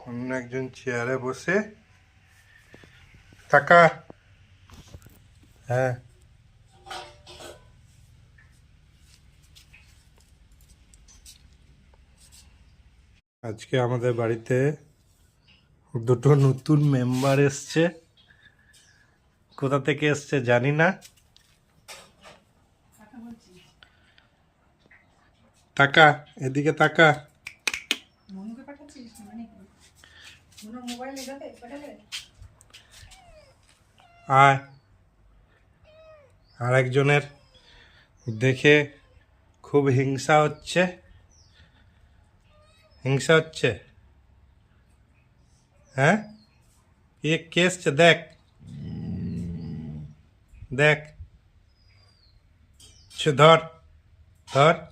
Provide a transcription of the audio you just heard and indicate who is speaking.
Speaker 1: অন্য একজন চেয়ারে বসে টাকা। হ্যাঁ, আজকে আমাদের বাড়িতে দুটো নতুন মেম্বার এসছে। কোথা থেকে এসছে জানি না। টাকা, এদিকে টাকা। আয়। আর একজনের দেখে খুব হিংসা হচ্ছে। হিংসা হচ্ছে। হ্যাঁ, কে এসছে দেখ, দেখ। ধর, ধর।